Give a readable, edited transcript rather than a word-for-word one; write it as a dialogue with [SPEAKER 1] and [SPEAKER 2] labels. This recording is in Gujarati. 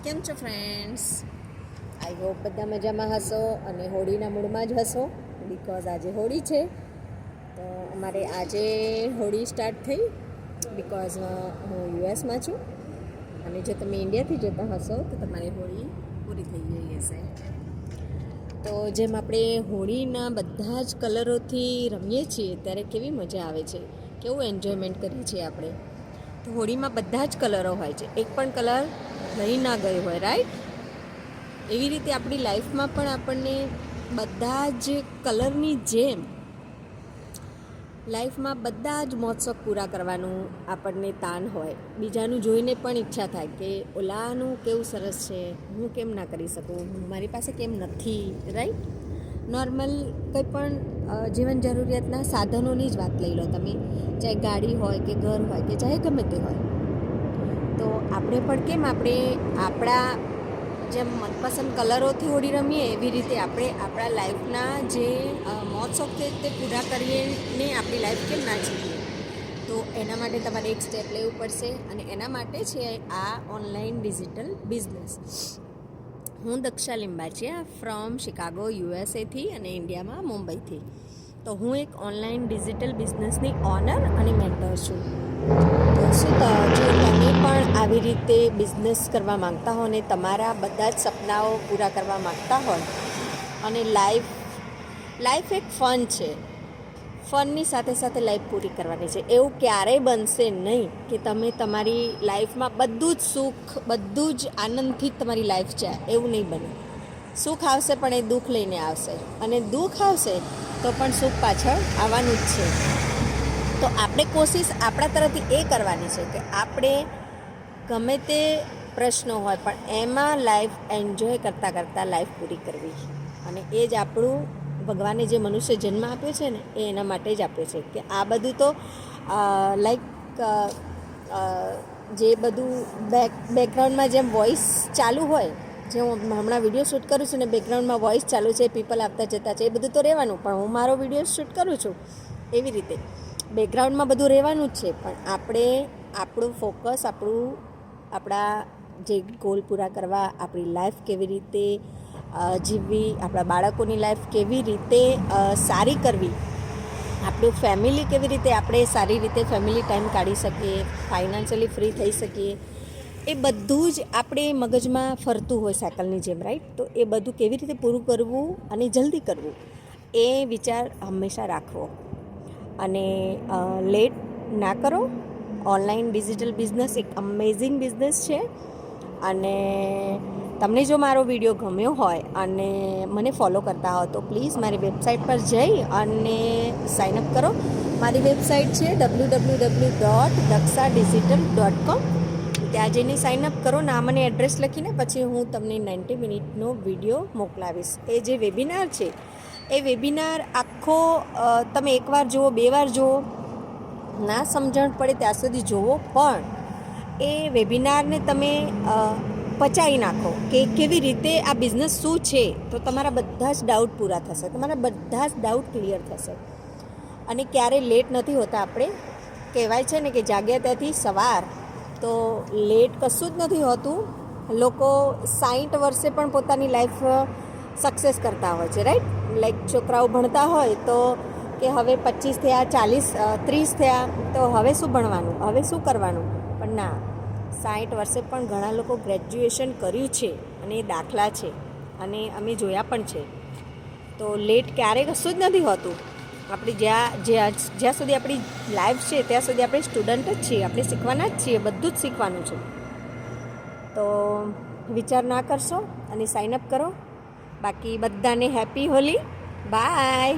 [SPEAKER 1] કેમ છો ફ્રેન્ડ્સ? આઈ હોપ બધા મજામાં હશો અને હોળીના મૂડમાં જ હશો, બિકોઝ આજે હોળી છે. તો અમારે આજે હોળી સ્ટાર્ટ થઈ, બિકોઝ હું યુએસમાં છું અને જો તમે ઇન્ડિયાથી જતા હશો તો તમારી હોળી પૂરી થઈ ગઈ હશે. તો જેમ આપણે હોળીના બધા જ કલરોથી રમીએ છીએ ત્યારે કેવી મજા આવે છે, કેવું એન્જોયમેન્ટ કરીએ છીએ આપણે. તો હોળીમાં બધા જ કલરો હોય છે, એક પણ કલર રહી ના ગયો હોય, રાઈટ? એવી રીતે આપણી લાઈફમાં પણ આપણને બધા જ કલરની જેમ લાઈફમાં બધા જ મહોત્સવ પૂરા કરવાનું આપણને તાન હોય. બીજાનું જોઈને પણ ઈચ્છા થાય કે ઓલાનું કેવું સરસ છે, હું કેમ ના કરી શકું, મારી પાસે કેમ નથી, રાઈટ? નોર્મલ કંઈ પણ જીવન જરૂરિયાતના સાધનોની જ વાત લઈ લો તમે, ચાહે ગાડી હોય કે ઘર હોય કે ચાહે ગમે તે હોય. તો આપણે પણ કેમ આપણે આપણા જેમ મનપસંદ કલરોથી હોળી રમીએ એવી રીતે આપણે આપણા લાઈફના જે મહોત્સવ છે તે પૂરા કરીને આપણી લાઈફ કેમ ના જીવીએ. તો એના માટે તમારે એક સ્ટેપ લેવું પડશે અને એના માટે છે આ ઓનલાઈન ડિજિટલ બિઝનેસ. હું દક્ષા લિંબાચિયા ફ્રોમ શિકાગો યુએસએથી અને ઇન્ડિયામાં મુંબઈથી. તો હું એક ઓનલાઈન ડિજિટલ બિઝનેસની ઓનર અને મેન્ટર છું. તો શું જો તમે પણ આવી રીતે બિઝનેસ કરવા માગતા હો અને તમારા બધા જ સપનાઓ પૂરા કરવા માગતા હોય અને લાઈફ એક ફન છે, ફનની સાથે સાથે લાઈફ પૂરી કરવાની છે. એવું ક્યારેય બનશે નહીં કે તમે તમારી લાઈફમાં બધું જ સુખ, બધું જ આનંદથી જ તમારી લાઈફ છે, એવું નહીં બને. સુખ આવશે પણ એ દુઃખ લઈને આવશે અને દુઃખ આવશે તો પણ સુખ પાછળ આવવાનું જ છે. તો આપણે કોશિશ આપણા તરફથી એ કરવાની છે કે આપણે ગમે તે પ્રશ્નો હોય પણ એમાં લાઈફ એન્જોય કરતાં લાઈફ પૂરી કરવી. અને એ જ આપણું ભગવાને જે મનુષ્ય જન્મ આપ્યો છે ને એ એના માટે જ આપ્યો છે કે આ બધું તો લાઈક જે બધું બેકગ્રાઉન્ડમાં જેમ વોઇસ ચાલુ હોય, જે હું હમણાં વિડીયો શૂટ કરું છું ને બેકગ્રાઉન્ડમાં વોઇસ ચાલુ છે, પીપલ આવતા જતા છે, એ બધું તો રહેવાનું, પણ હું મારો વિડીયો શૂટ કરું છું એવી રીતે બેકગ્રાઉન્ડમાં બધું રહેવાનું જ છે. પણ આપણે આપણું ફોકસ આપણા જે ગોલ પૂરા કરવા, આપણી લાઈફ કેવી રીતે જીવવી, આપણા બાળકોની લાઈફ કેવી રીતે સારી કરવી, આપણું ફેમિલી કેવી રીતે આપણે સારી રીતે ફેમિલી ટાઈમ કાઢી શકીએ, ફાઇનાન્શિયલી ફ્રી થઈ શકીએ, એ બધું જ આપણે મગજમાં ફરતું હોય સાયકલની જેમ, રાઈટ? તો એ બધું કેવી રીતે પૂરું કરવું અને જલ્દી કરવું એ વિચાર હંમેશા રાખવો અને લેટ ના કરો. ઓનલાઈન ડિજિટલ બિઝનેસ એક અમેઝિંગ બિઝનેસ છે અને તમને જો મારો વિડીયો ગમ્યો હોય અને મને ફોલો કરતા હો તો પ્લીઝ મારી વેબસાઇટ પર જઈ અને સાઇનઅપ કરો. મારી વેબસાઇટ છે www.daksadigital.com. ત્યાં જઈને સાઇનઅપ કરો, નામ અને એડ્રેસ લખીને, પછી હું તમને 90 મિનિટનો વિડીયો મોકલાવીશ. એ જે વેબિનાર છે એ વેબિનાર આખો તમે એકવાર જુઓ, બે વાર જુઓ, ના સમજણ પડે ત્યાં સુધી જુઓ, પણ એ વેબિનારને તમે પચાવી નાખો કે કેવી રીતે આ બિઝનેસ શું છે, તો તમારા બધા જ ડાઉટ પૂરા થશે, તમારા બધા જ ડાઉટ ક્લિયર થશે. અને ક્યારેય લેટ નથી હોતા. આપણે કહેવાય છે ને કે જાગ્યા ત્યાંથી સવાર, તો લેટ કશું જ નથી હોતું. લોકો 60 વર્ષે પણ પોતાની લાઈફ સક્સેસ કરતા હોય છે, રાઈટ? લાઈક છોકરાઓ ભણતા હોય તો કે હવે 25 થયા, 40, 30 થયા, તો હવે શું ભણવાનું, હવે શું કરવાનું? પણ ના, 60 વર્ષે પણ ઘણા લોકો ગ્રેજ્યુએશન કર્યું છે અને એ દાખલા છે અને અમે જોયા પણ છે. તો લેટ ક્યારેય કશું જ નથી હોતું. આપણી જ્યાં સુધી આપણી લાઈફ છે ત્યાં સુધી આપણે સ્ટુડન્ટ જ છીએ, આપણે શીખવાના જ છીએ, બધું જ શીખવાનું છે. તો વિચાર ના કરશો અને સાઇનઅપ કરો. બાકી બધાને હેપી હોલી. બાય.